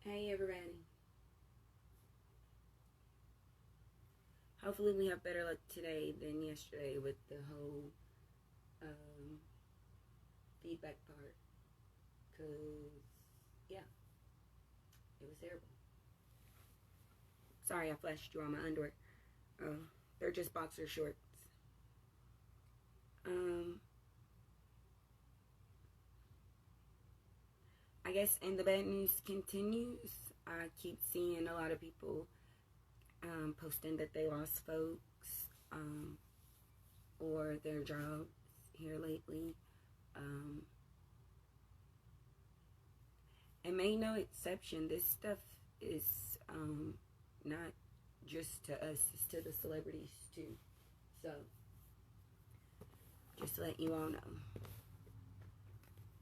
Hey everybody. Hopefully we have better luck today than yesterday with the whole um, feedback part. Cause yeah, it was terrible. Sorry I flashed you on my underwear. They're just boxer shorts. Um, I guess and the bad news continues. I keep seeing a lot of people posting that they lost folks or their jobs here lately. Um, and made no exception. This stuff is not just to us, it's to the celebrities too. So, just to let you all know,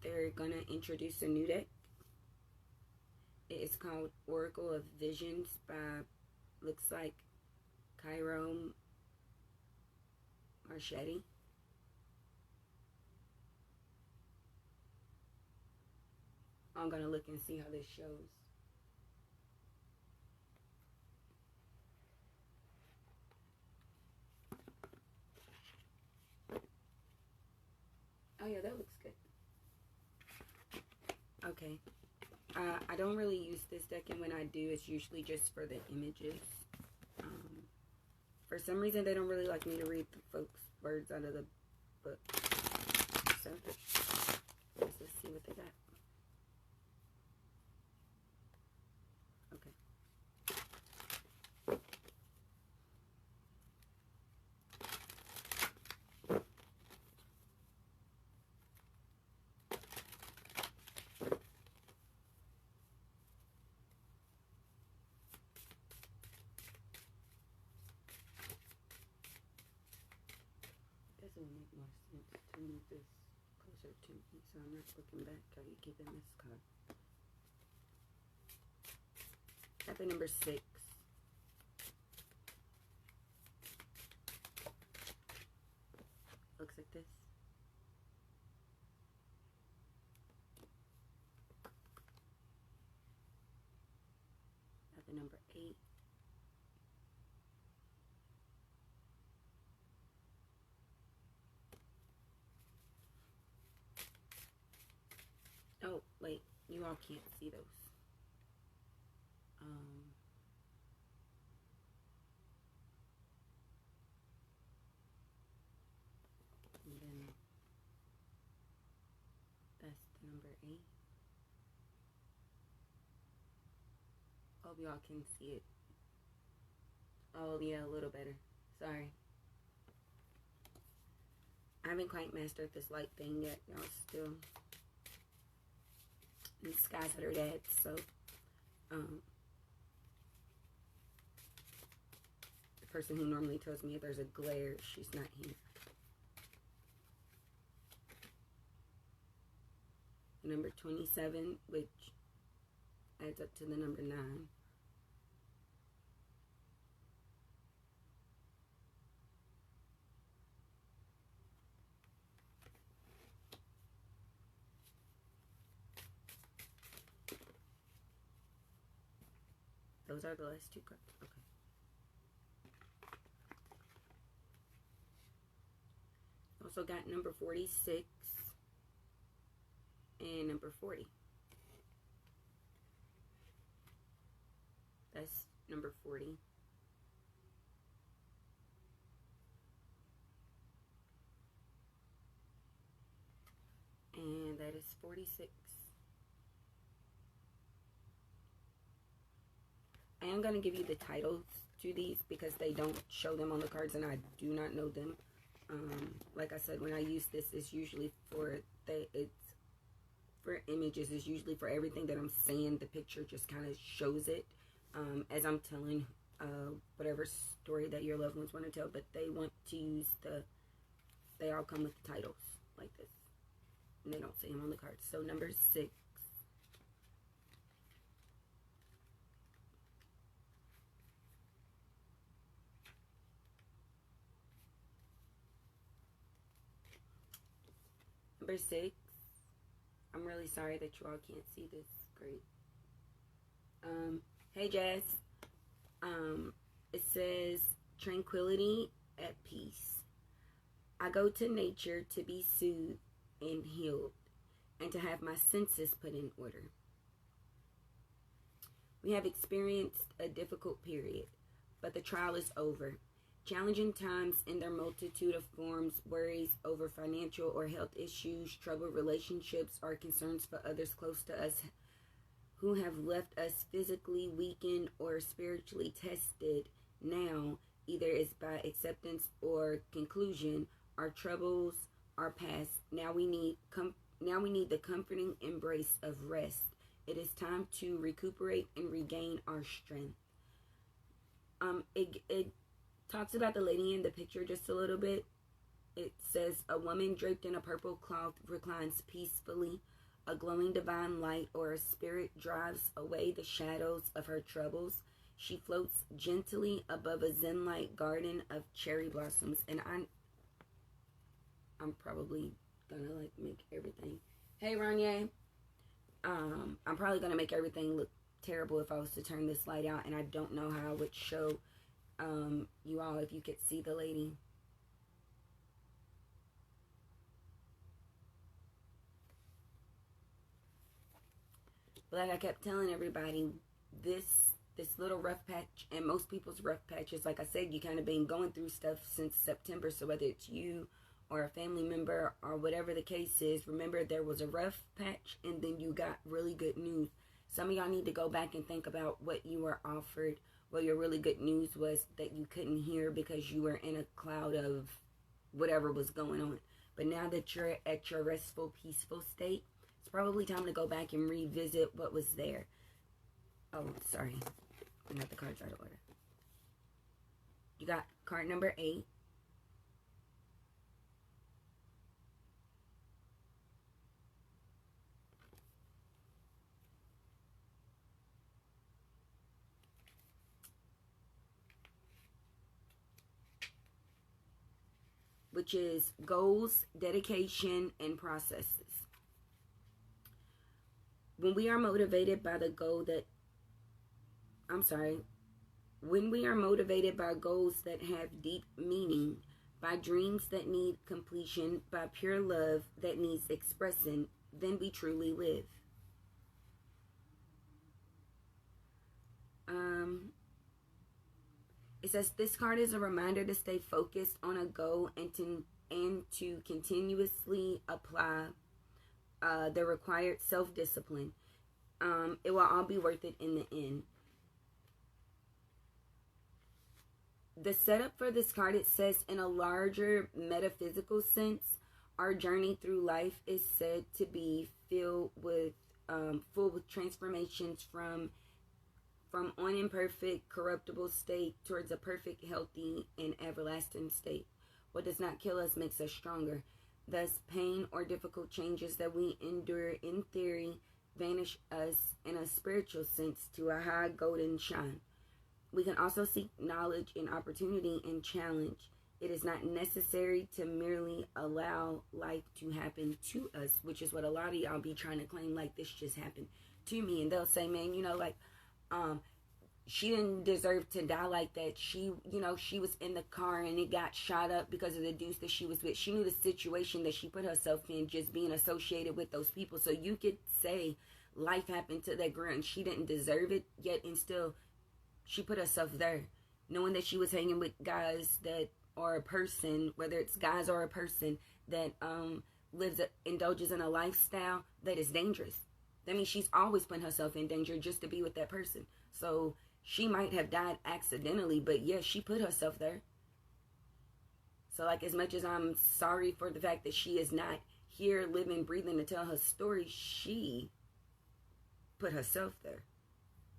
they're gonna introduce a new deck. It is called Oracle of Visions by, looks like, Cairo Marchetti. I'm gonna look and see how this shows. Oh yeah, that looks good. Okay. I don't really use this deck, and when I do, it's usually just for the images. For some reason, they don't really like me to read the folks' words out of the book. So, let's see what they got. Okay. This will make more sense to move this closer to me so I'm not looking back. How you keeping this card? At the number 6. Looks like this. At the number 8. Oh, wait. You all can't see those. And then that's the number 8. Hope y'all can see it. Oh, yeah, a little better. Sorry. I haven't quite mastered this light thing yet. Y'all still in skies at her dad, so the person who normally tells me if there's a glare, she's not here. Number 27, which adds up to the number 9. Those are the last 2 cards. Okay. Also got number 46 and number 40. That's number 40. And that is 46. I am going to give you the titles to these because they don't show them on the cards and I do not know them. Like I said, when I use this, it's usually for images. It's usually for everything that I'm saying. The picture just kind of shows it as I'm telling whatever story that your loved ones want to tell, but they want to use they all come with the titles like this. And they don't say them on the cards. So number 6. Number 6. I'm really sorry that you all can't see this great. Hey, Jazz. It says tranquility at peace. I go to nature to be soothed and healed, and to have my senses put in order. We have experienced a difficult period, but the trial is over. Challenging times in their multitude of forms, worries over financial or health issues, troubled relationships, or concerns for others close to us who have left us physically weakened or spiritually tested now, either is by acceptance or conclusion. Our troubles are past. Now we need the comforting embrace of rest. It is time to recuperate and regain our strength. It talks about the lady in the picture just a little bit. It says, a woman draped in a purple cloth reclines peacefully. A glowing divine light or a spirit drives away the shadows of her troubles. She floats gently above a zen-like garden of cherry blossoms. And I'm probably gonna like make everything. Hey, Ranye. I'm probably gonna make everything look terrible if I was to turn this light out, and I don't know how I would show you all if you could see the lady. But like I kept telling everybody, this little rough patch, and most people's rough patches, like I said, you kind of been going through stuff since September. So whether it's you or a family member or whatever the case is, remember there was a rough patch and then you got really good news. Some of y'all need to go back and think about what you were offered. What your really good news was that you couldn't hear because you were in a cloud of whatever was going on. But now that you're at your restful, peaceful state, it's probably time to go back and revisit what was there. Oh, sorry. I got the cards out of order. You got card number 8. Which is goals, dedication, and processes. When we are motivated by the goal that, when we are motivated by goals that have deep meaning, by dreams that need completion, by pure love that needs expressing, then we truly live. It says this card is a reminder to stay focused on a goal and to continuously apply the required self-discipline. It will all be worth it in the end. The setup for this card, it says, in a larger metaphysical sense, our journey through life is said to be full with transformations from an imperfect, corruptible state towards a perfect, healthy, and everlasting state. What does not kill us makes us stronger. Thus, pain or difficult changes that we endure in theory vanish us in a spiritual sense to a high golden shine. We can also seek knowledge and opportunity and challenge. It is not necessary to merely allow life to happen to us, which is what a lot of y'all be trying to claim, like this just happened to me. And they'll say, man, she didn't deserve to die like that. She was in the car and it got shot up because of the dudes that she was with. She knew the situation that she put herself in just being associated with those people. So you could say life happened to that girl and she didn't deserve it, yet and still she put herself there, knowing that she was hanging with guys that are a person, whether it's guys or a person that indulges in a lifestyle that is dangerous. That means she's always putting herself in danger just to be with that person. So she might have died accidentally, but yes, she put herself there. So like, as much as I'm sorry for the fact that she is not here living, breathing to tell her story, she put herself there.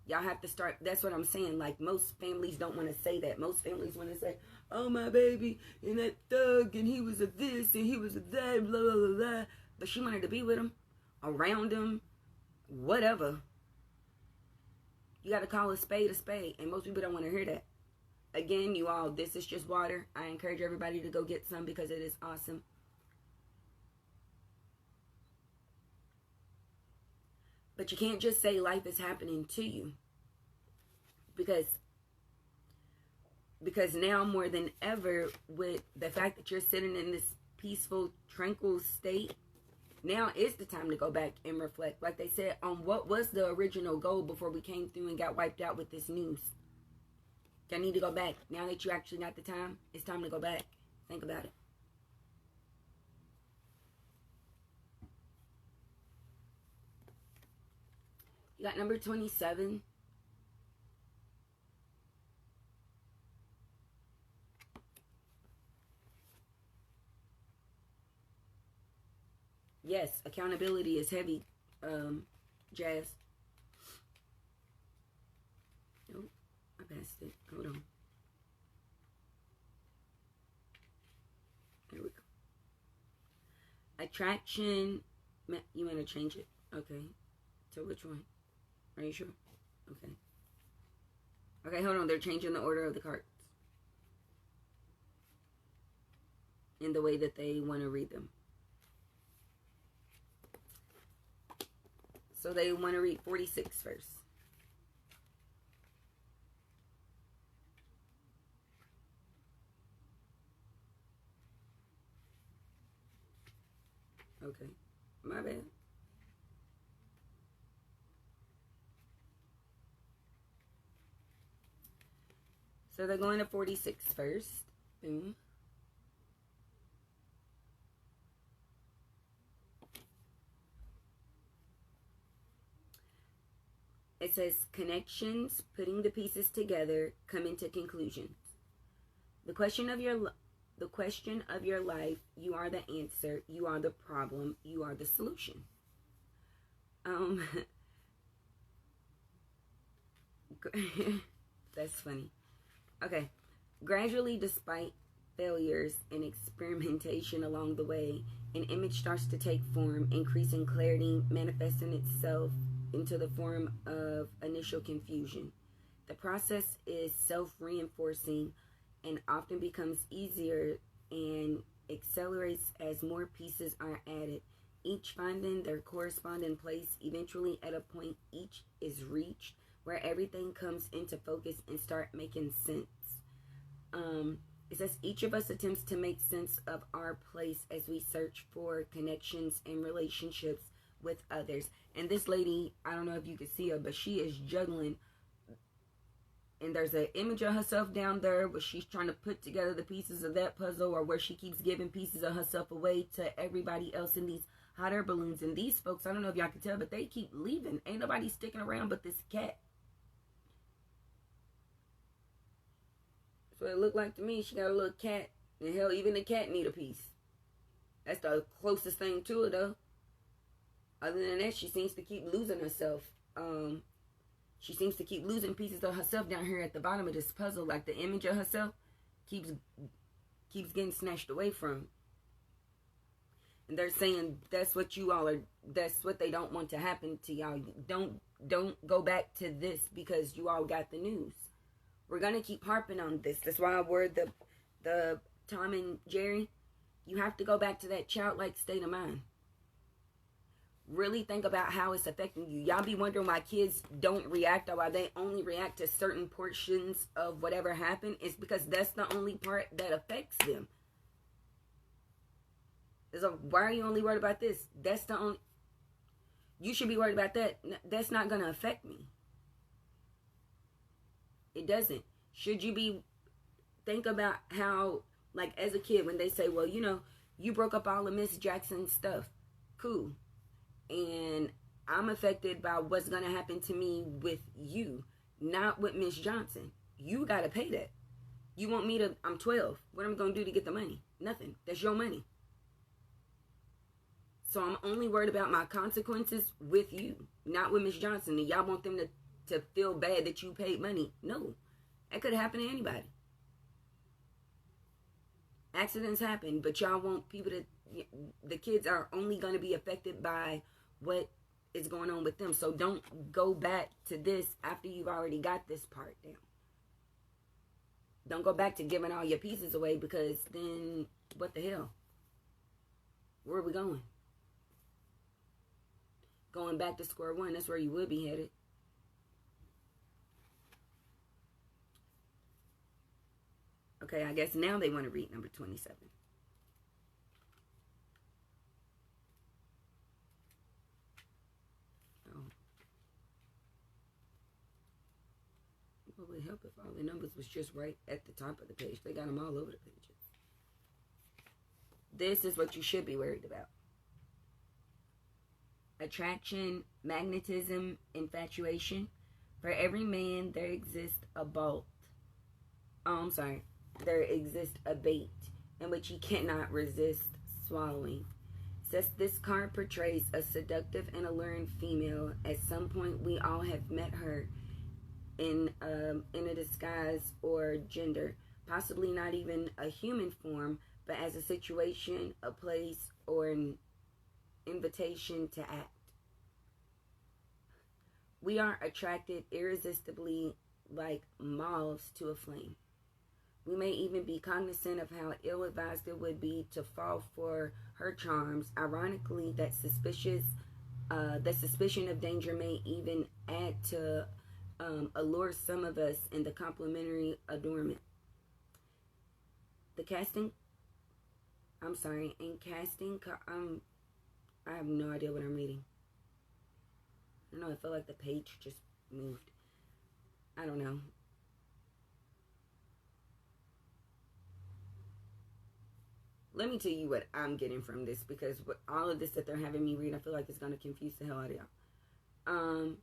Y'all have to start, that's what I'm saying. Like, most families don't want to say that. Most families want to say, oh, my baby, and that thug, and he was a this, and he was a that, blah, blah, blah, blah. But she wanted to be with him, around him, whatever. You got to call a spade, and most people don't want to hear that. Again, you all, this is just water. I encourage everybody to go get some because it is awesome. But you can't just say life is happening to you. because now more than ever, with the fact that you're sitting in this peaceful, tranquil state, now is the time to go back and reflect. Like they said, on what was the original goal before we came through and got wiped out with this news. I need to go back. Now that you actually got the time, it's time to go back. Think about it. You got number 27. Yes, accountability is heavy, Jazz. Nope, I passed it. Hold on. There we go. Attraction. You want to change it? Okay. So which one? Are you sure? Okay. Okay, hold on. They're changing the order of the cards in the way that they want to read them. So they want to read 46 first. Okay. My bad. So they're going to 46 first. Boom. It says connections, putting the pieces together, coming to conclusions. The question of your life, you are the answer, you are the problem, you are the solution. That's funny. Okay. Gradually, despite failures and experimentation along the way, an image starts to take form, increasing clarity, manifesting itself into the form of initial confusion. The process is self-reinforcing and often becomes easier and accelerates as more pieces are added, each finding their corresponding place. Eventually, at a point, each is reached where everything comes into focus and start making sense. It says each of us attempts to make sense of our place as we search for connections and relationships with others. And this lady, I don't know if you can see her, but she is juggling. And there's an image of herself down there where she's trying to put together the pieces of that puzzle, or where she keeps giving pieces of herself away to everybody else in these hot air balloons. And these folks, I don't know if y'all can tell, but they keep leaving. Ain't nobody sticking around but this cat. That's what it looked like to me. She got a little cat. And hell, even the cat need a piece. That's the closest thing to it, though. Other than that, she seems to keep losing herself. She seems to keep losing pieces of herself down here at the bottom of this puzzle. Like the image of herself keeps getting snatched away from. And they're saying that's what you all are. That's what they don't want to happen to y'all. Don't go back to this because you all got the news. We're gonna keep harping on this. That's why I word the Tom and Jerry. You have to go back to that childlike state of mind. Really think about how it's affecting you. Y'all be wondering why kids don't react, or why they only react to certain portions of whatever happened. It's because that's the only part that affects them. So why are you only worried about this? That's the only. You should be worried about that. That's not going to affect me. It doesn't. Should you be. Think about how, like, as a kid, when they say, well, you know, you broke up all of Miss Jackson's stuff. Cool. And I'm affected by what's going to happen to me with you, not with Miss Johnson. You got to pay that. You want me to, I'm 12. What am I going to do to get the money? Nothing. That's your money. So I'm only worried about my consequences with you, not with Miss Johnson. And y'all want them to feel bad that you paid money. No. That could happen to anybody. Accidents happen, but y'all want people to, the kids are only going to be affected by what is going on with them. So don't go back to this after you've already got this part down. Don't go back to giving all your pieces away, because then what the hell? Where are we going? Going back to square one. That's where you would be headed. Okay, I guess now they want to read number 27. Oh. What would help if all the numbers was just right at the top of the page? They got them all over the pages. This is what you should be worried about. Attraction, magnetism, infatuation. For every man, there exists a bolt. Oh, I'm sorry. There exists a bait in which he cannot resist swallowing. Since this card portrays a seductive and alluring female, at some point we all have met her in a disguise or gender, possibly not even a human form, but as a situation, a place, or an invitation to act. We are attracted irresistibly like moths to a flame. We may even be cognizant of how ill-advised it would be to fall for her charms. Ironically, that suspicion of danger may even add to allure some of us in the complimentary adornment. I have no idea what I'm reading. I don't know, I feel like the page just moved. I don't know. Let me tell you what I'm getting from this, because what all of this that they're having me read, I feel like it's going to confuse the hell out of y'all.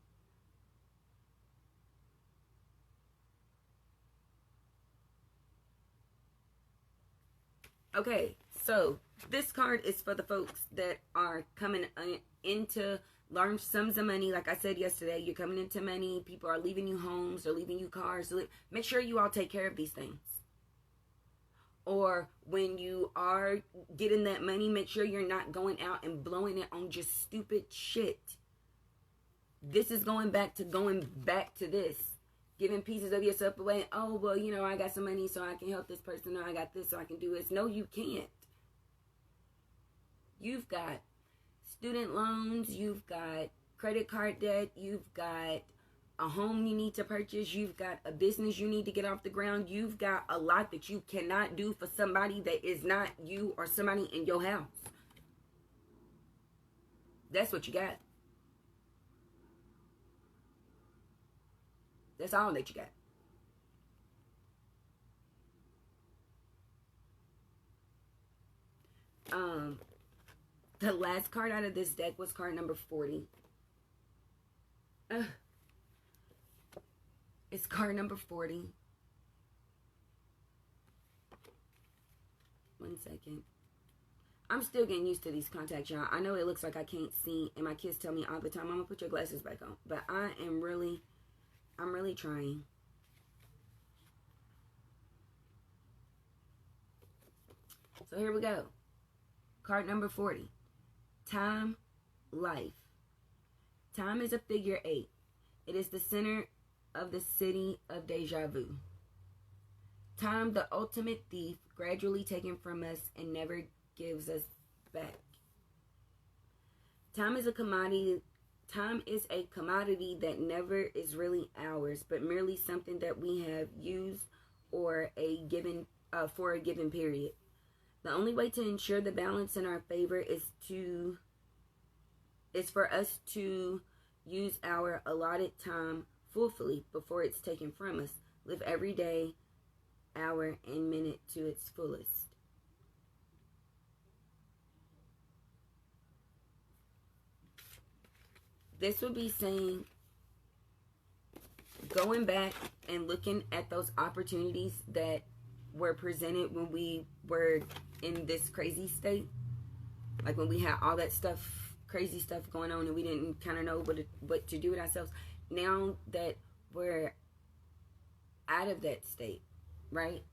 Okay, so this card is for the folks that are coming into large sums of money. Like I said yesterday, you're coming into money. People are leaving you homes. They're leaving you cars. Make sure you all take care of these things. Or when you are getting that money, make sure you're not going out and blowing it on just stupid shit. This is going back to this. Giving pieces of yourself away. Oh, well, you know, I got some money so I can help this person. Or I got this so I can do this. No, you can't. You've got student loans. You've got credit card debt. You've got a home you need to purchase. You've got a business you need to get off the ground. You've got a lot that you cannot do for somebody that is not you or somebody in your house. That's what you got. That's all that you got. The last card out of this deck was card number 40. It's card number 40. One second. I'm still getting used to these contacts, y'all. I know it looks like I can't see, and my kids tell me all the time, I'm going to put your glasses back on. But I'm really trying. So here we go. Card number 40. Time, life. Time is a figure 8. It is the center of the city of deja vu. Time, the ultimate thief, gradually taken from us and never gives us back. Time is a commodity that never is really ours, but merely something that we have used for a given period. The only way to ensure the balance in our favor is for us to use our allotted time fully before it's taken from us. Live every day, hour, and minute to its fullest. This would be saying, going back and looking at those opportunities that were presented when we were in this crazy state. Like when we had all that stuff, crazy stuff going on, and we didn't kind of know what to do with ourselves. Now that we're out of that state, right?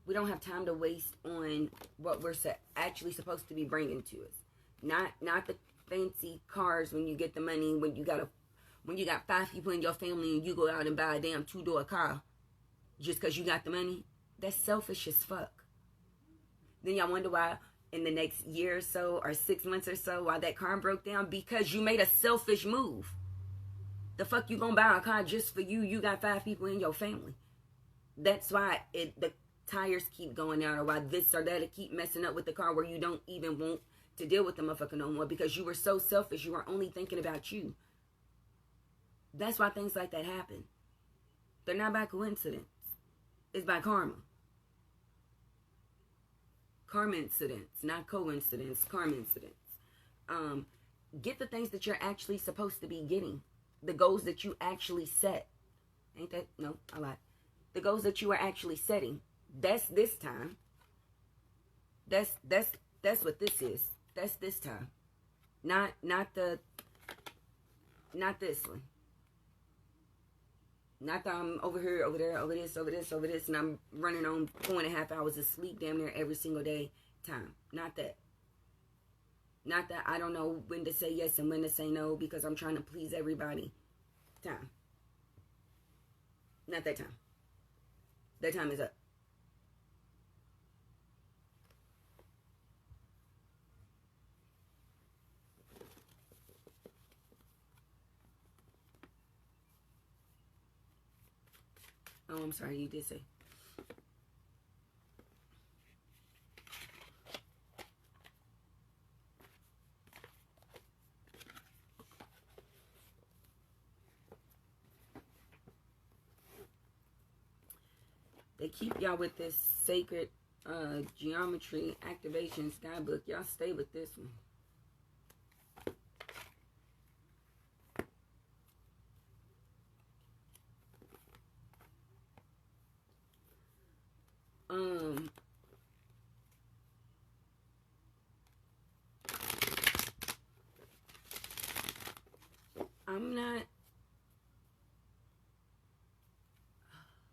We don't have time to waste on what we're actually supposed to be bringing to us. Not the fancy cars when you get the money, when you got 5 people in your family and you go out and buy a damn 2-door car just because you got the money. That's selfish as fuck. Then y'all wonder why in the next year or so or 6 months or so why that car broke down, because you made a selfish move. The fuck you gonna buy a car just for you? You got 5 people in your family. That's why the tires keep going out, or why this or that keep messing up with the car, where you don't even want to deal with the motherfucker no more because you were so selfish. You were only thinking about you. That's why things like that happen. They're not by coincidence. It's by karma. Karma incidents, not coincidence. Karma incidents. Get the things that you're actually supposed to be getting. The goals that you actually set. Ain't that? No, I lied. The goals that you are actually setting. That's this time. That's what this is. That's this time. Not this one. Not that I'm over here, over there, over this, and I'm running on 4.5 hours of sleep damn near every single day time. Not that. Not that I don't know when to say yes and when to say no because I'm trying to please everybody. Time. Not that time. That time is up. Oh, I'm sorry, you did say. They keep y'all with this sacred geometry activation sky book. Y'all stay with this one. I'm not.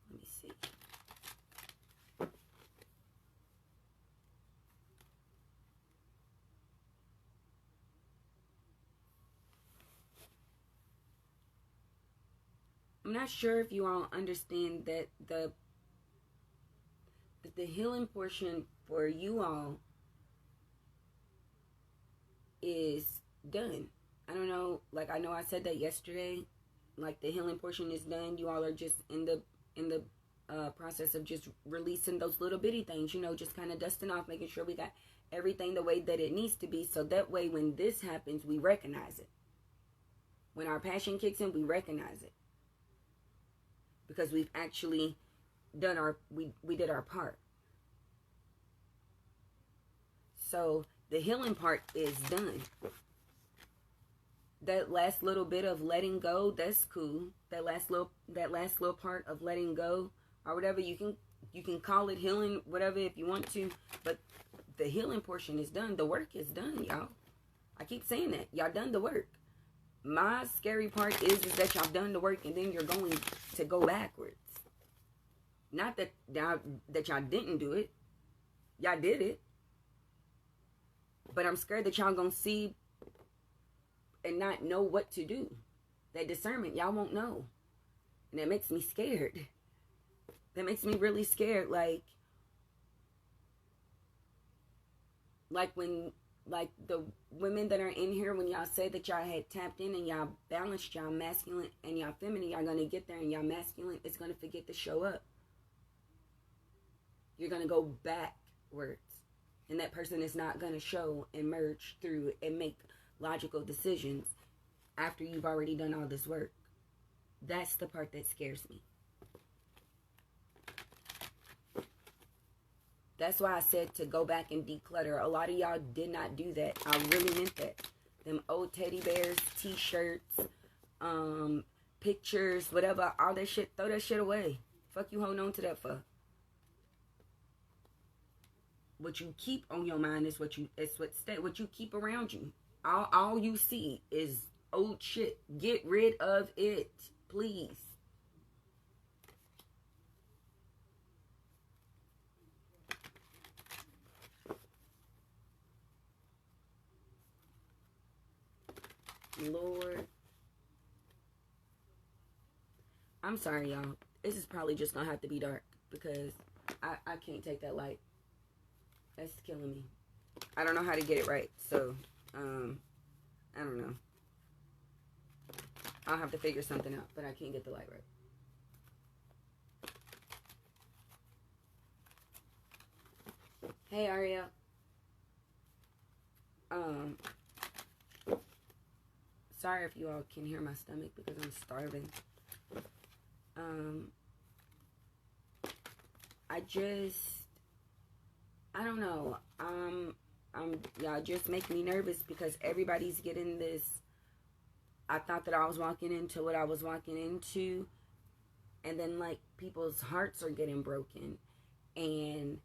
Let me see. I'm not sure if you all understand that the healing portion for you all is done. I don't know, like I know I said that yesterday, like the healing portion is done. You all are just in the process of just releasing those little bitty things, you know, just kind of dusting off, making sure we got everything the way that it needs to be, so that way when this happens, we recognize it. When our passion kicks in, we recognize it. Because we've actually done we did our part. So the healing part is done. That last little bit of letting go, that's cool. That last little part of letting go, or whatever, you can call it healing, whatever, if you want to. But the healing portion is done. The work is done, y'all. I keep saying that. Y'all done the work. My scary part is that y'all done the work and then you're going to go backwards. Not that y'all didn't do it. Y'all did it. But I'm scared that y'all gonna see and not know what to do. That discernment, y'all won't know. And that makes me scared. That makes me really scared. Like when, like the women that are in here, when y'all say that y'all had tapped in and y'all balanced y'all masculine and y'all feminine, y'all gonna get there and y'all masculine is gonna forget to show up. You're gonna go backwards. And that person is not gonna show and merge through and make logical decisions after you've already done all this work. That's the part that scares me. That's why I said to go back and declutter. A lot of y'all did not do that. I really meant that. Them old teddy bears, t-shirts, pictures, whatever, all that shit, throw that shit away. Fuck you holding on to that for. What you keep on your mind is what you keep around you. All you see is old shit. Get rid of it, please. Lord. I'm sorry, y'all. This is probably just gonna have to be dark because I can't take that light. That's killing me. I don't know how to get it right, so I don't know. I'll have to figure something out, but I can't get the light right. Hey, Ariel. Um, Sorry if you all can hear my stomach because I'm starving. Um, I don't know. Y'all just make me nervous because everybody's getting this. I thought that I was walking into what I was walking into, and then like people's hearts are getting broken, and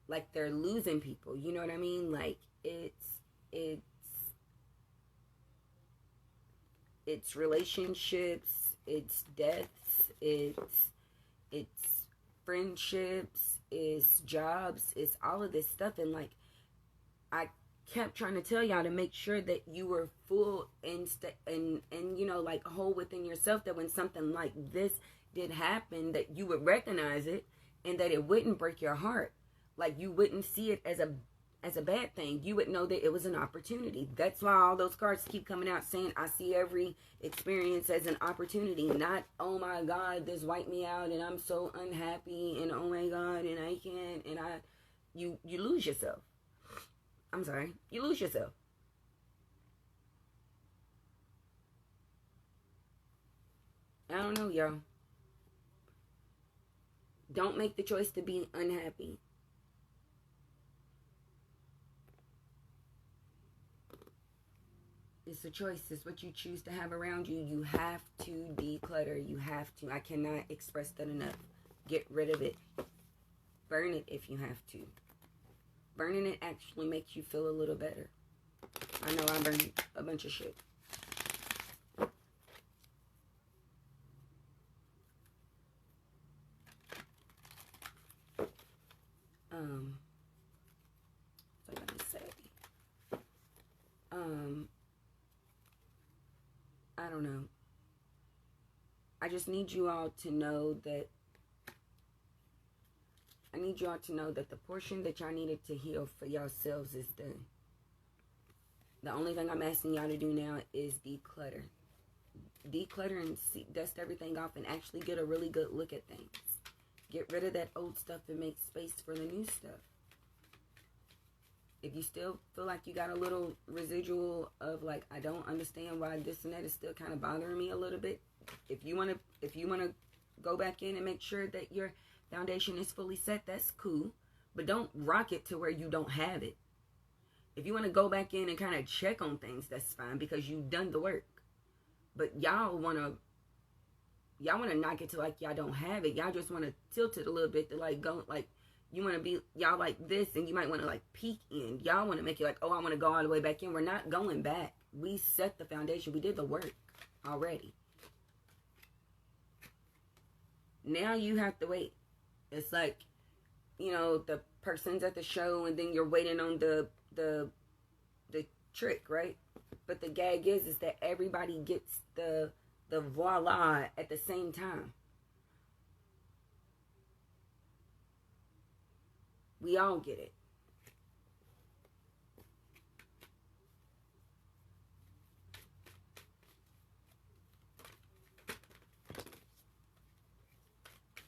like they're losing people. You know what I mean? Like it's it's relationships, it's deaths, it's friendships, it's jobs, it's all of this stuff. And like I kept trying to tell y'all to make sure that you were full and you know, like whole within yourself, that when something like this did happen, that you would recognize it and that it wouldn't break your heart. Like you wouldn't see it as a bad thing. You would know that it was an opportunity. That's why all those cards keep coming out saying, I see every experience as an opportunity, not, oh my God, this wiped me out and I'm so unhappy and oh my God, and I can't, and you lose yourself. I'm sorry, you lose yourself. I don't know, y'all. Don't make the choice to be unhappy. It's a choice. It's what you choose to have around you. You have to declutter. You have to. I cannot express that enough. Get rid of it. Burn it if you have to. Burning it actually makes you feel a little better. I know I burned a bunch of shit. What was I gonna say? I don't know. I just need you all to know that the portion that y'all needed to heal for yourselves is done. The only thing I'm asking y'all to do now is declutter. Declutter and dust everything off and actually get a really good look at things. Get rid of that old stuff and make space for the new stuff. If you still feel like you got a little residual of like, I don't understand why this and that is still kind of bothering me a little bit. If you want to go back in and make sure that your foundation is fully set, that's cool. But don't rock it to where you don't have it. If you want to go back in and kind of check on things, that's fine because you've done the work. But y'all want to knock it to like y'all don't have it. Y'all just want to tilt it a little bit to like go like, you want to be, y'all like this, and you might want to like peek in. Y'all want to make it like, oh, I want to go all the way back in. We're not going back. We set the foundation. We did the work already. Now you have to wait. It's like, you know, the person's at the show and then you're waiting on the trick, right? But the gag is that everybody gets the voila at the same time. We all get it.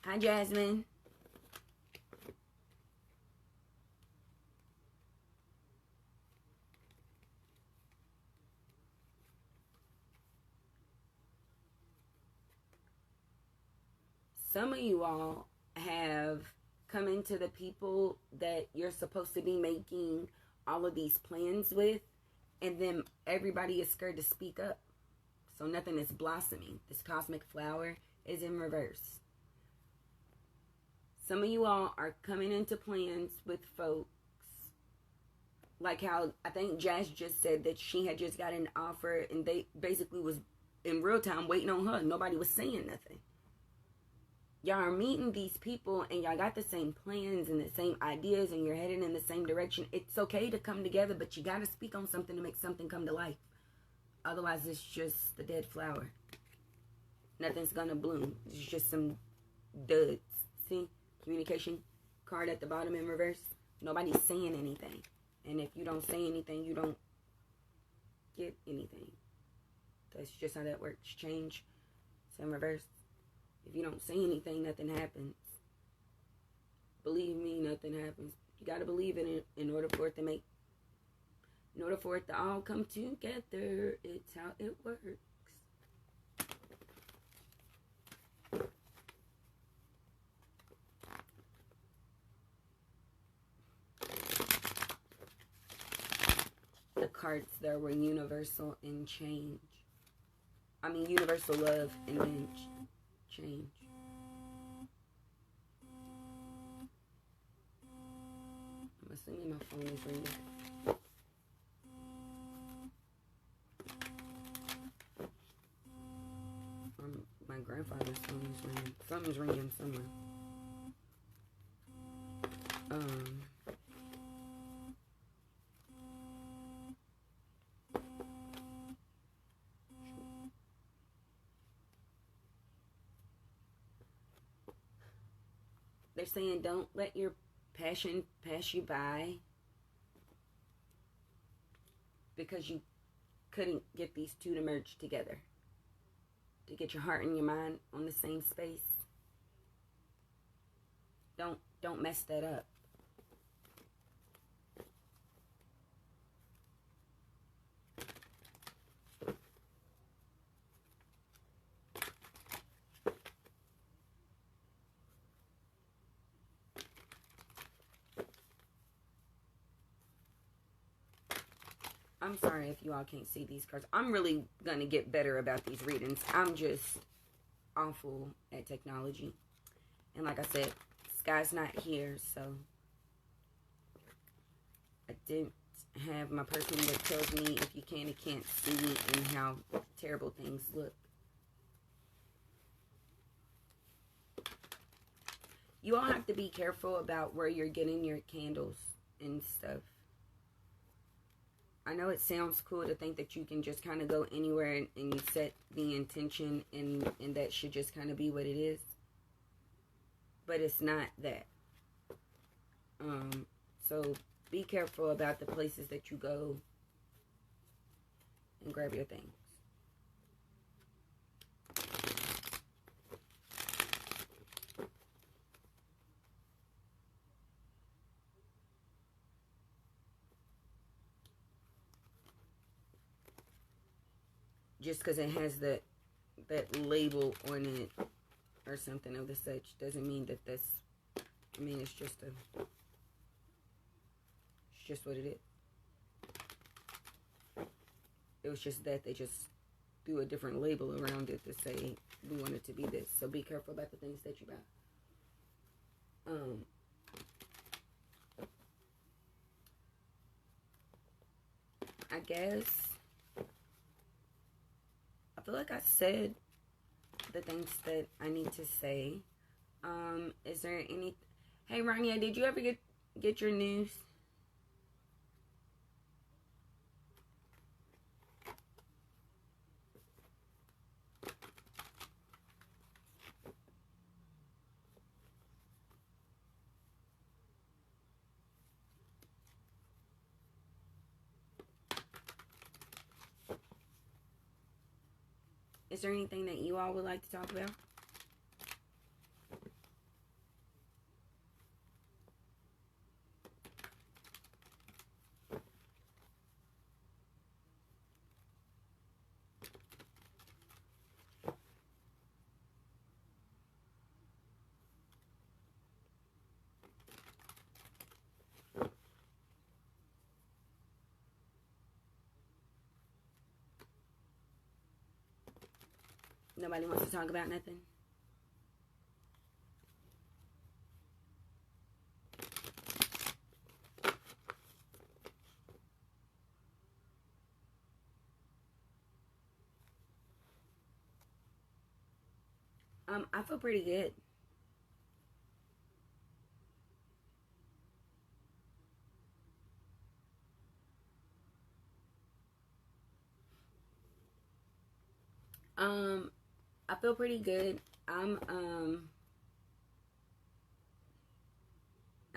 Hi, Jasmine. Some of you all have come into the people that you're supposed to be making all of these plans with, and then everybody is scared to speak up. So nothing is blossoming. This cosmic flower is in reverse. Some of you all are coming into plans with folks, like how I think Jazz just said that she had just got an offer and they basically was in real time waiting on her. Nobody was saying nothing. Y'all are meeting these people and y'all got the same plans and the same ideas and you're heading in the same direction. It's okay to come together, but you got to speak on something to make something come to life. Otherwise, it's just the dead flower. Nothing's going to bloom. It's just some duds. See? Communication card at the bottom in reverse. Nobody's saying anything. And if you don't say anything, you don't get anything. That's just how that works. Change. It's in reverse. If you don't say anything, nothing happens. Believe me, nothing happens. You got to believe in it in order for it to all come together. It's how it works. The cards there were universal and change. I mean, universal love and then change. I'm assuming my phone is ringing. My grandfather's phone is ringing. Something's ringing somewhere. They're saying don't let your passion pass you by because you couldn't get these two to merge together. To get your heart and your mind on the same space. Don't mess that up. I'm sorry if you all can't see these cards. I'm really going to get better about these readings. I'm just awful at technology. And like I said, Sky's not here, so I didn't have my person that tells me if you can and can't see and how terrible things look. You all have to be careful about where you're getting your candles and stuff. I know it sounds cool to think that you can just kind of go anywhere and you set the intention and that should just kind of be what it is. But it's not that. So be careful about the places that you go and grab your things. Just because it has that label on it or something of the such doesn't mean that that's, I mean, it's just what it is. It was just that they just threw a different label around it to say we want it to be this. So be careful about the things that you buy. I guess I feel like I said the things that I need to say. Is there any... Hey, Rania, did you ever get your news? Is there anything that you all would like to talk about? Nobody wants to talk about nothing? I feel pretty good. I feel pretty good. I'm I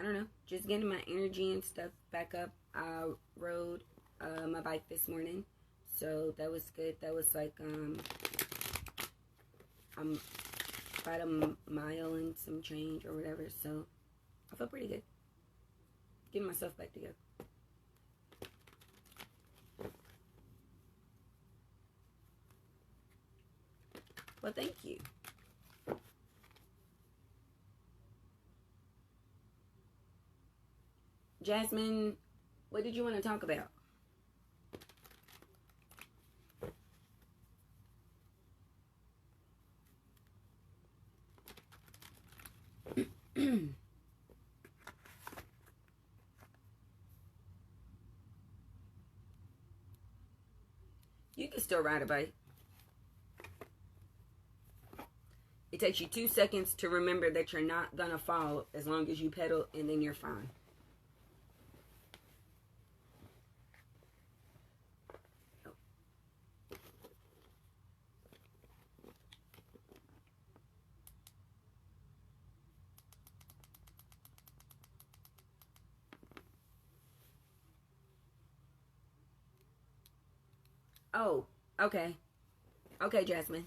don't know, just getting my energy and stuff back up. I rode my bike this morning, so that was good. That was like I'm about a mile and some change or whatever, so I feel pretty good. getting myself back together. Well, thank you. Jasmine, what did you want to talk about? You can still ride a bike. It takes you 2 seconds to remember that you're not going to fall as long as you pedal, and then you're fine. Oh, okay. Okay, Jasmine.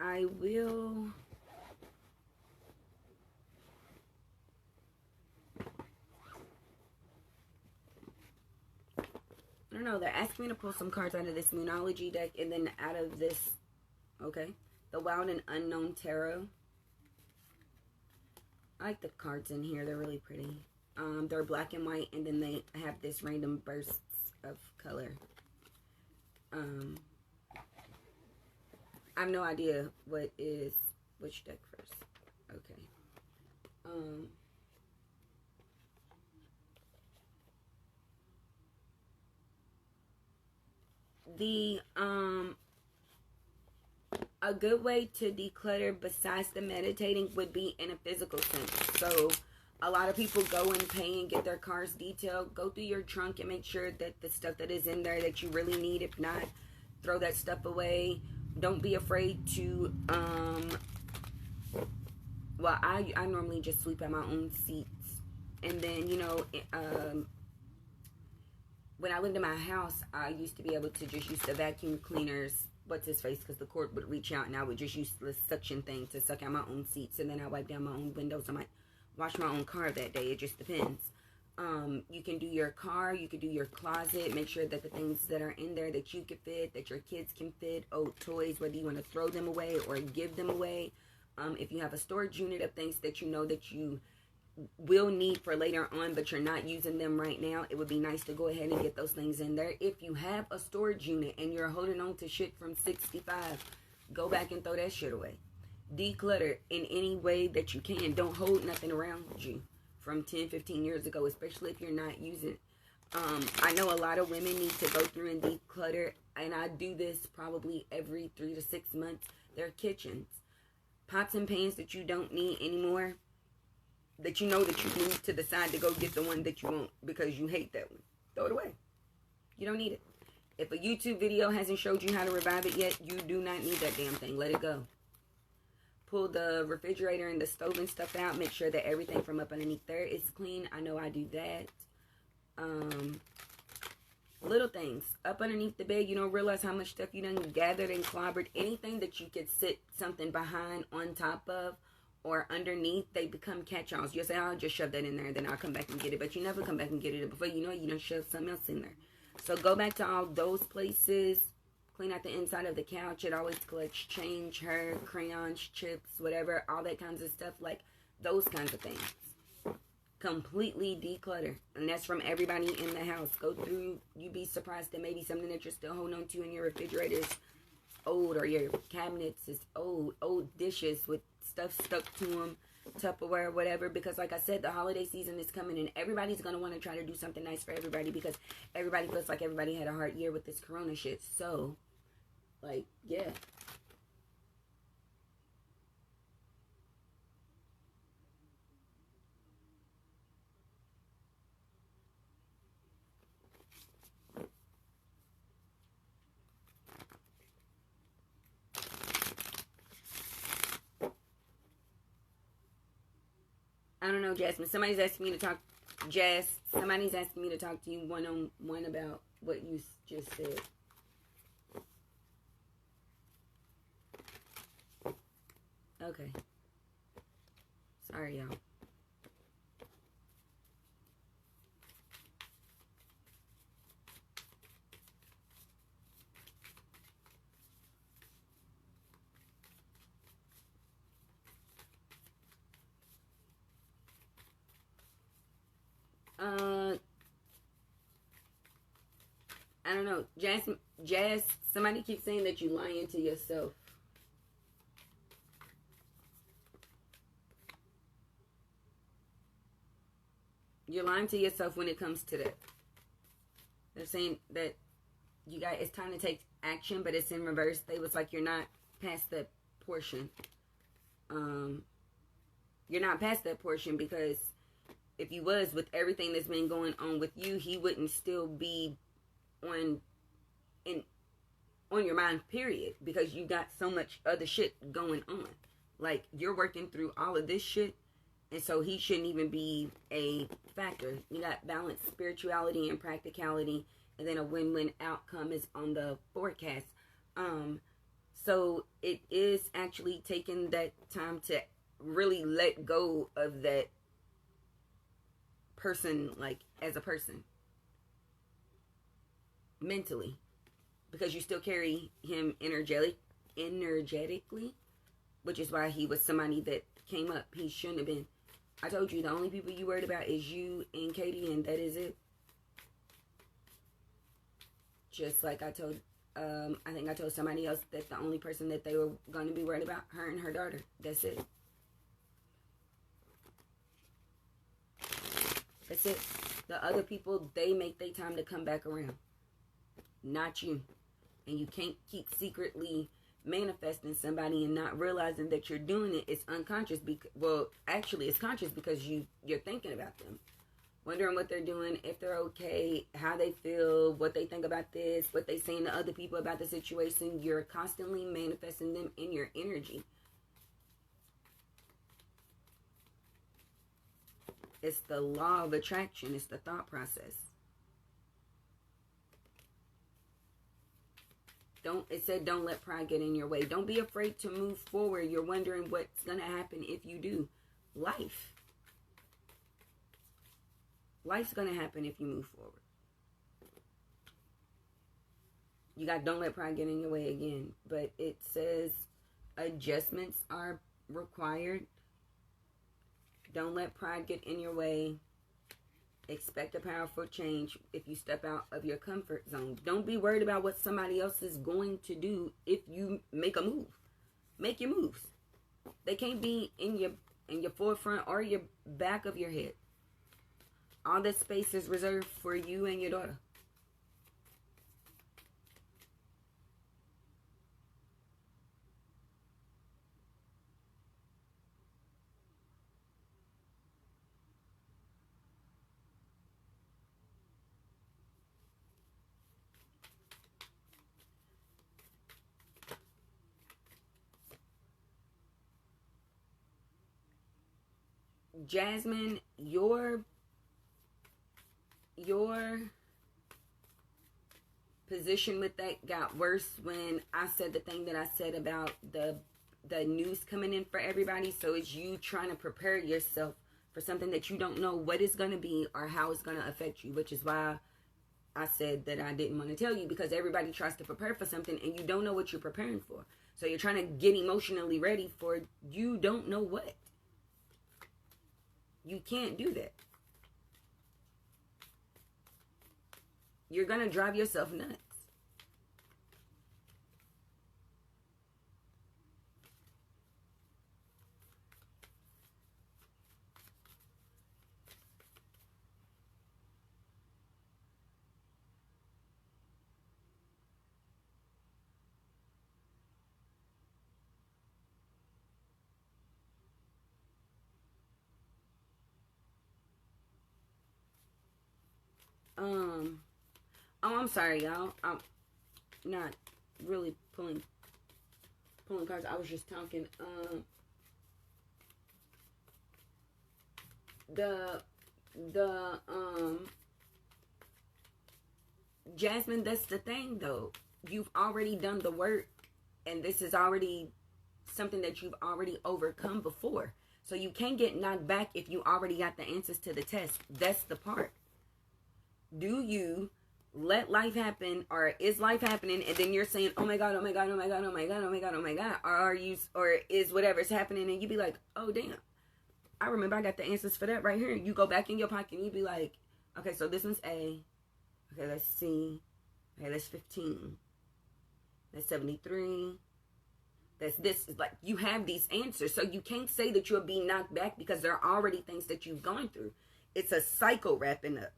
I will... I don't know. They're asking me to pull some cards out of this Moonology deck and then out of this... Okay. The Wild and Unknown Tarot. I like the cards in here. They're really pretty. They're black and white, and then they have this random bursts of color. I have no idea what is which deck first. Okay. A good way to declutter besides the meditating would be in a physical sense. So a lot of people go and pay and get their cars detailed. Go through your trunk and make sure that the stuff that is in there that you really need, if not, throw that stuff away. Don't be afraid to, well, I normally just sweep out my own seats. And then, you know, when I lived in my house, I used to be able to just use the vacuum cleaners, what's his face, because the cord would reach out, and I would just use the suction thing to suck out my own seats, and then I wipe down my own windows. I might wash my own car that day. It just depends. You can do your car, you can do your closet, make sure that the things that are in there that you can fit, that your kids can fit, old toys, whether you want to throw them away or give them away. If you have a storage unit of things that you know that you will need for later on, but you're not using them right now, it would be nice to go ahead and get those things in there. If you have a storage unit and you're holding on to shit from 65, go back and throw that shit away. Declutter in any way that you can. Don't hold nothing around you from 10, 15 years ago, especially if you're not using it. I know a lot of women need to go through and declutter, and I do this probably every 3 to 6 months. Their kitchens. Pots and pans that you don't need anymore, that you know that you need to decide to go get the one that you want because you hate that one. Throw it away. You don't need it. If a YouTube video hasn't showed you how to revive it yet, you do not need that damn thing. Let it go. Pull the refrigerator and the stove and stuff out. Make sure that everything from up underneath there is clean. I know I do that. Little things. Up underneath the bed, you don't realize how much stuff you done gathered and clobbered. Anything that you could sit something behind, on top of, or underneath, they become catch-alls. You'll say, I'll just shove that in there and then I'll come back and get it. But you never come back and get it. Before you know it, you done shove something else in there. So go back to all those places. Clean out the inside of the couch. It always collects change, hair, crayons, chips, whatever. All that kinds of stuff. Like those kinds of things. Completely declutter. And that's from everybody in the house. Go through. You'd be surprised that maybe something that you're still holding on to in your refrigerator is old, or your cabinets is old. Old dishes with stuff stuck to them, Tupperware, whatever. Because like I said, the holiday season is coming, and everybody's going to want to try to do something nice for everybody, because everybody feels like everybody had a hard year with this corona shit. So, like, yeah. I don't know, Jasmine. Somebody's asking me to talk. Somebody's asking me to talk to you one-on-one about what you just said. Okay. Sorry, y'all. I don't know. Jazz, somebody keeps saying that you lying to yourself. You're lying to yourself when it comes to that. They're saying that you got, it's time to take action, but it's in reverse. They was like, you're not past that portion. You're not past that portion, because if you was, with everything that's been going on with you, he wouldn't still be on your mind, period, because you got so much other shit going on. Like, you're working through all of this shit, and so he shouldn't even be a factor. You got balance, spirituality, and practicality, and then a win-win outcome is on the forecast. So it is actually taking that time to really let go of that person, like, as a person, mentally, because you still carry him energetically, which is why he was somebody that came up. He shouldn't have been. I told you, the only people you worried about is you and Katie, and that is it. Just like I told, I think I told somebody else that the only person that they were going to be worried about, her and her daughter. That's it. That's it. The other people, they make their time to come back around. Not you. And you can't keep secretly manifesting somebody and not realizing that you're doing it. It's unconscious. Well, actually, it's conscious, because you're thinking about them. Wondering what they're doing, if they're okay, how they feel, what they think about this, what they saying to other people about the situation. You're constantly manifesting them in your energy. It's the law of attraction. It's the thought process. It said don't let pride get in your way. Don't be afraid to move forward. You're wondering what's going to happen if you do. Life's going to happen if you move forward. You got don't let pride get in your way again. But it says adjustments are required. Don't let pride get in your way. Expect a powerful change if you step out of your comfort zone. Don't be worried about what somebody else is going to do if you make a move. Make your moves. They can't be in your forefront or your back of your head. All that space is reserved for you and your daughter. Jasmine, your position with that got worse when I said the thing that I said about the news coming in for everybody. So it's you trying to prepare yourself for something that you don't know what it's going to be or how it's going to affect you, which is why I said that I didn't want to tell you, because everybody tries to prepare for something and you don't know what you're preparing for. So you're trying to get emotionally ready for you don't know what. You can't do that. You're going to drive yourself nuts. Oh, I'm sorry, y'all. I'm not really pulling cards. I was just talking. Jasmine, that's the thing, though. You've already done the work, and this is already something that you've already overcome before. So you can't get knocked back if you already got the answers to the test. That's the part. Do you let life happen, or is life happening, and then you're saying, oh my God, oh my God, oh my God, oh my God, oh my God, oh my God, or is whatever's happening, and you be like, oh damn, I remember I got the answers for that right here. You go back in your pocket and you be like, okay, so this one's A, okay, that's C, okay, that's 15, that's 73, that's this. Is like, you have these answers, so you can't say that you'll be knocked back because there are already things that you've gone through. It's a cycle wrapping up.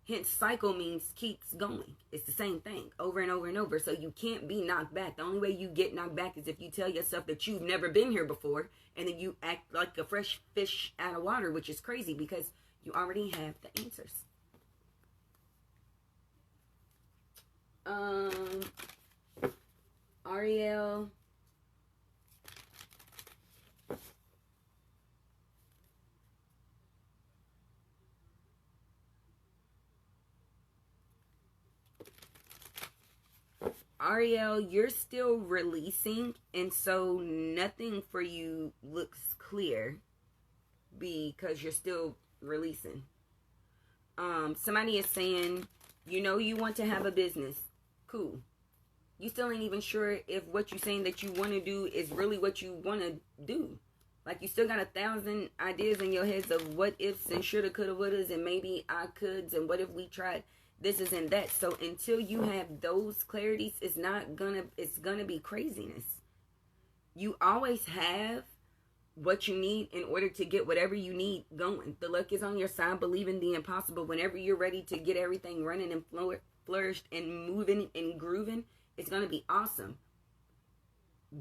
Hence, cycle means keeps going. It's the same thing over and over and over. So you can't be knocked back. The only way you get knocked back is if you tell yourself that you've never been here before, and then you act like a fresh fish out of water, which is crazy because you already have the answers. Ariel. Ariel, you're still releasing, and so nothing for you looks clear because you're still releasing. Somebody is saying, you know, you want to have a business. Cool. You still ain't even sure if what you're saying that you want to do is really what you want to do. Like, you still got 1,000 ideas in your heads of what ifs and shoulda, coulda, wouldas, and maybe I coulds, and what if we tried this is and that. So until you have those clarities, it's gonna be craziness. You always have what you need in order to get whatever you need going. The luck is on your side. Believe in the impossible. Whenever you're ready to get everything running and flourished and moving and grooving, it's gonna be awesome.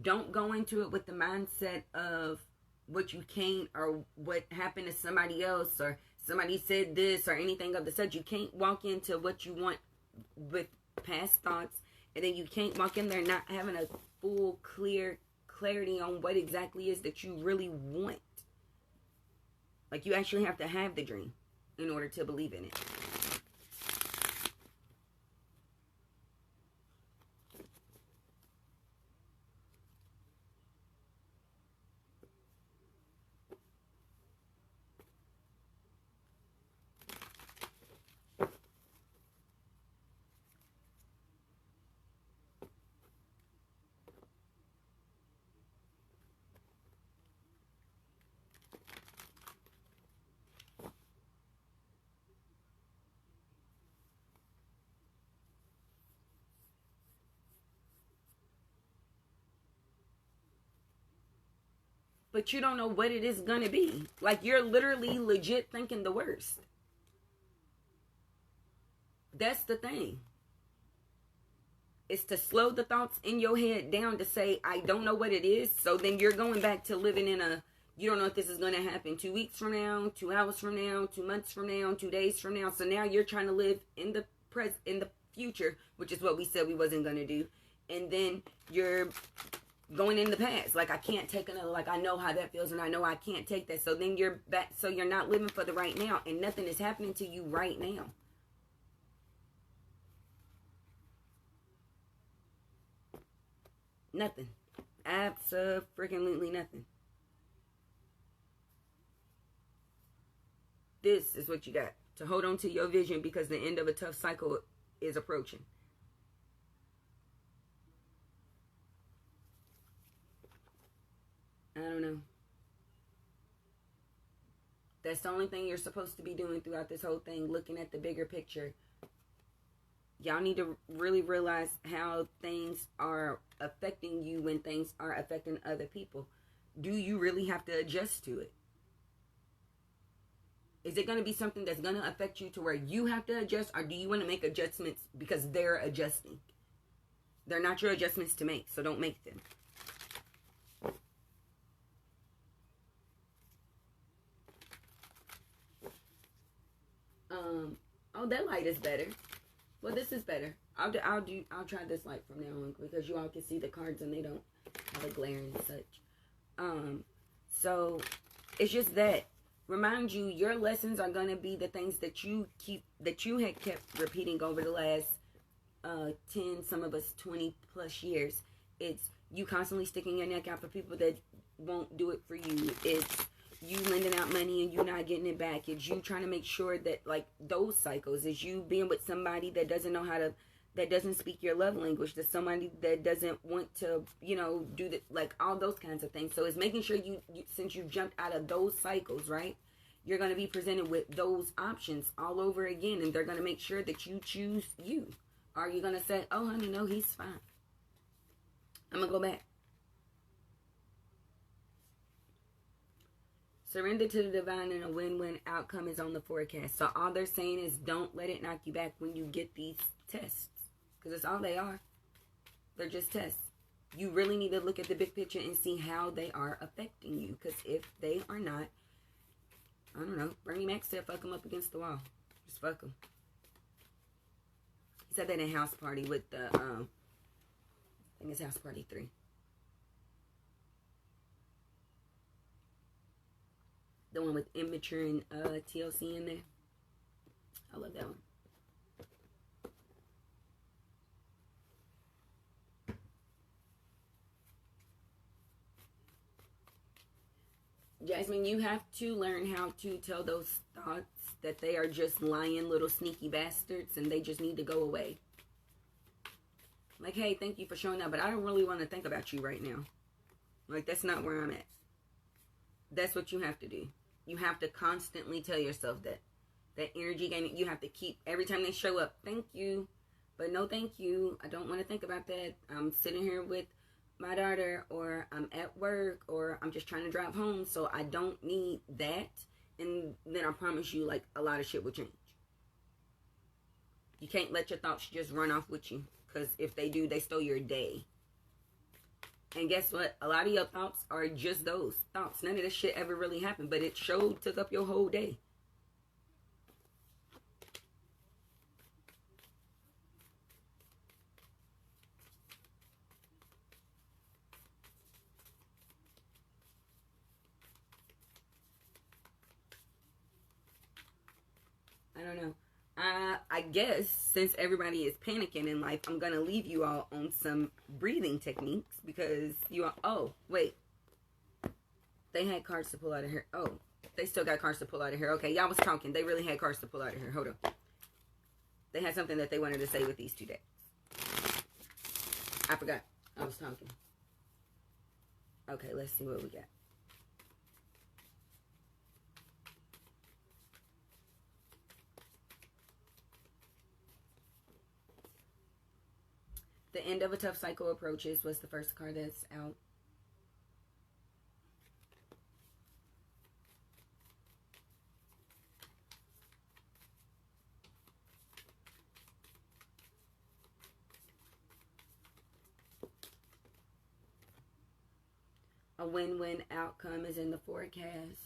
Don't go into it with the mindset of what you can't, or what happened to somebody else, or somebody said this, or anything of the such. You can't walk into what you want with past thoughts, and then you can't walk in there not having a full, clarity on what exactly is that you really want. Like, you actually have to have the dream in order to believe in it. But you don't know what it is going to be. Like, you're literally legit thinking the worst. That's the thing. It's to slow the thoughts in your head down to say, I don't know what it is. So then you're going back to living in a, you don't know if this is going to happen 2 weeks from now, 2 hours from now, 2 months from now, 2 days from now. So now you're trying to live in the future, which is what we said we wasn't going to do. And then you're going in the past. Like, I can't take another, like, I know how that feels, and I know I can't take that. So then you're back, so you're not living for the right now, and nothing is happening to you right now. Nothing. Abso-freaking-lutely nothing. This is what you got to hold on to your vision, because the end of a tough cycle is approaching. I don't know. That's the only thing you're supposed to be doing throughout this whole thing, looking at the bigger picture. Y'all need to really realize how things are affecting you when things are affecting other people. Do you really have to adjust to it? Is it going to be something that's going to affect you to where you have to adjust, or do you want to make adjustments because they're adjusting? They're not your adjustments to make, so don't make them. Oh, that light is better. Well, this is better. I'll try this light from now on, because you all can see the cards and they don't have a glare and such. So it's just that, remind you, your lessons are going to be the things that you had kept repeating over the last 10, some of us 20 plus years. It's you constantly sticking your neck out for people that won't do it for you. It's you lending out money and you not getting it back. It's you trying to make sure that, like, those cycles. Is you being with somebody that doesn't know how to, that doesn't speak your love language. That somebody that doesn't want to, you know, do the, like, all those kinds of things. So it's making sure you since you jumped out of those cycles, right? You're going to be presented with those options all over again. And they're going to make sure that you choose you. Are you going to say, oh, honey, no, he's fine. I'm going to go back. Surrender to the divine and a win-win outcome is on the forecast. So all they're saying is don't let it knock you back when you get these tests. Because that's all they are. They're just tests. You really need to look at the big picture and see how they are affecting you. Because if they are not, I don't know. Bernie Mac said fuck them up against the wall. Just fuck them. He said that in House Party with the, I think it's House Party 3. The one with Immature and TLC in there. I love that one. Jasmine, you have to learn how to tell those thoughts that they are just lying little sneaky bastards and they just need to go away. Like, hey, thank you for showing up, but I don't really want to think about you right now. Like, that's not where I'm at. That's what you have to do. You have to constantly tell yourself that. That energy game, you have to keep, every time they show up, thank you, but no thank you. I don't want to think about that. I'm sitting here with my daughter, or I'm at work, or I'm just trying to drive home, so I don't need that. And then I promise you, like, a lot of shit will change. You can't let your thoughts just run off with you, because if they do, they stole your day. And guess what? A lot of your thoughts are just those thoughts. None of this shit ever really happened, but it took up your whole day. I don't know. I guess since everybody is panicking in life, I'm going to leave you all on some breathing techniques because you all, oh, wait. They had cards to pull out of here. Oh, they still got cards to pull out of here. Okay, y'all was talking. They really had cards to pull out of here. Hold on. They had something that they wanted to say with these 2 decks. I forgot. I was talking. Okay, let's see what we got. The end of a tough cycle approaches was the first card that's out. A win-win outcome is in the forecast.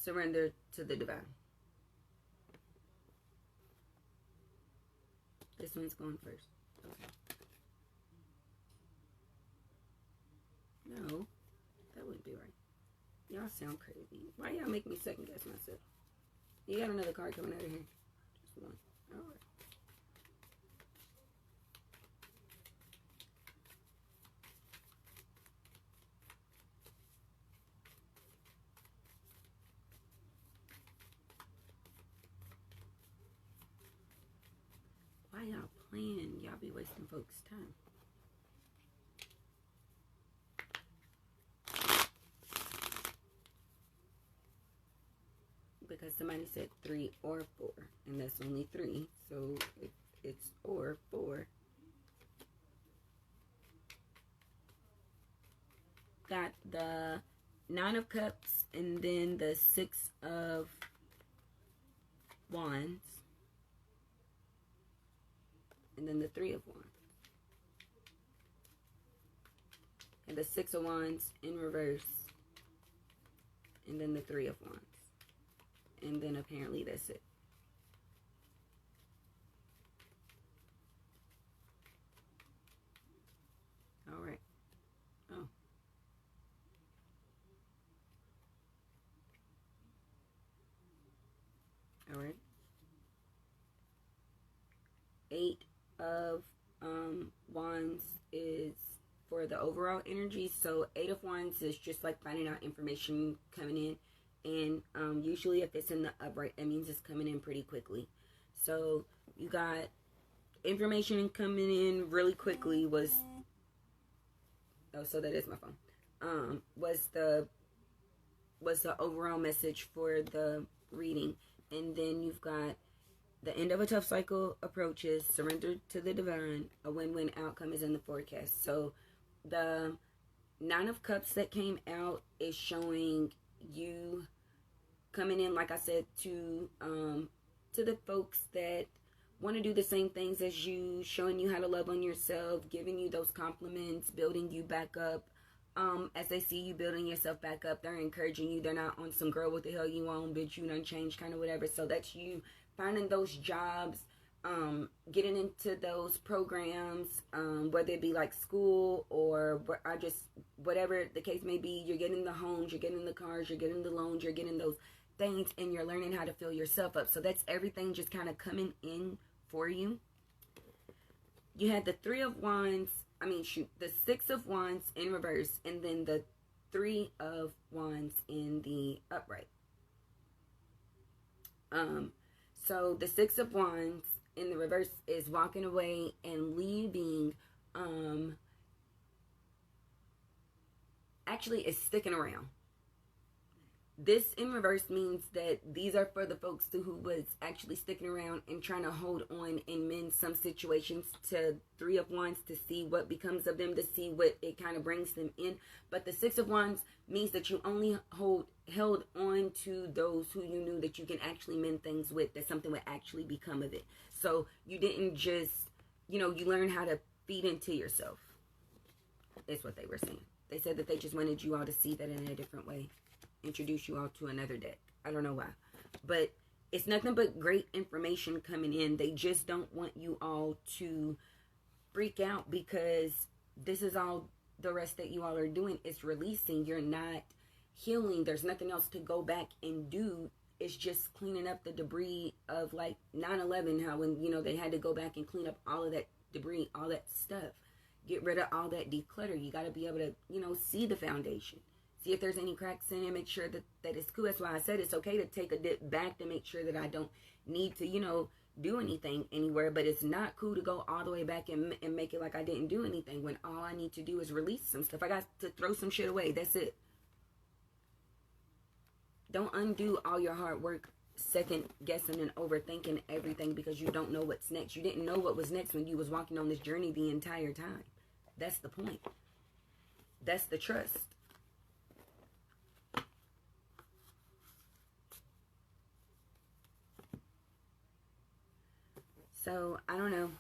Surrender to the divine. This one's going first. Okay. No, that wouldn't be right. Y'all sound crazy. Why y'all make me second guess myself? You got another card coming out of here. Just one. All right. Why y'all playing? Y'all be wasting folks' time. Because somebody said 3 or 4, and that's only 3, so it's or 4. Got the 9 of Cups, and then the 6 of Wands. And then the 3 of Wands. And the 6 of Wands in reverse. And then the 3 of Wands. And then apparently that's it. All right. Oh. All right. 8 of Wands is for the overall energy. So 8 of Wands is just like finding out information coming in. And usually if it's in the upright, that means it's coming in pretty quickly. So you got information coming in really quickly was... Oh, so that is my phone. Was the overall message for the reading. And then you've got the end of a tough cycle approaches, surrender to the divine, a win-win outcome is in the forecast. So the 9 of Cups that came out is showing you coming in, like I said, to the folks that want to do the same things as you, showing you how to love on yourself, giving you those compliments, building you back up. As they see you building yourself back up, they're encouraging you. They're not on some girl, what the hell you on, bitch, you done changed kind of whatever. So that's you finding those jobs, getting into those programs, whether it be like school or whatever the case may be. You're getting the homes, you're getting the cars, you're getting the loans, you're getting those things, and you're learning how to fill yourself up. So that's everything just kind of coming in for you. You had the 3 of Wands. The 6 of Wands in reverse, and then the 3 of Wands in the upright. So the 6 of Wands in the reverse is walking away and leaving. Actually, is sticking around. This in reverse means that these are for the folks who was actually sticking around and trying to hold on and mend some situations to 3 of Wands to see what becomes of them, to see what it kind of brings them in. But the 6 of Wands means that you only held on to those who you knew that you can actually mend things with, that something would actually become of it. So you didn't just, you learn how to feed into yourself. Is what they were saying. They said that they just wanted you all to see that in a different way. Introduce you all to another deck. I don't know why, but it's nothing but great information coming in. They just don't want you all to freak out, because this is all the rest that you all are doing is releasing. You're not healing. There's nothing else to go back and do. It's just cleaning up the debris of like 9/11, how when they had to go back and clean up all of that debris, all that stuff, get rid of all that declutter. You got to be able to see the foundation. See if there's any cracks in it, make sure that it's cool. That's why I said it's okay to take a dip back to make sure that I don't need to, do anything anywhere. But it's not cool to go all the way back and make it like I didn't do anything, when all I need to do is release some stuff. I got to throw some shit away. That's it. Don't undo all your hard work, second guessing and overthinking everything because you don't know what's next. You didn't know what was next when you was walking on this journey the entire time. That's the point. That's the trust. So, I don't know.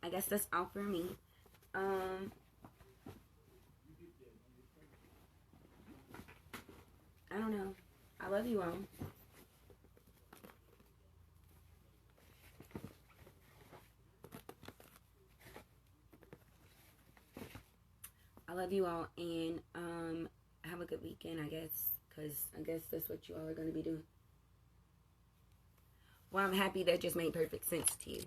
I guess that's all for me. I don't know. I love you all. I love you all, and have a good weekend, I guess, because I guess that's what you all are going to be doing. Well, I'm happy that just made perfect sense to you.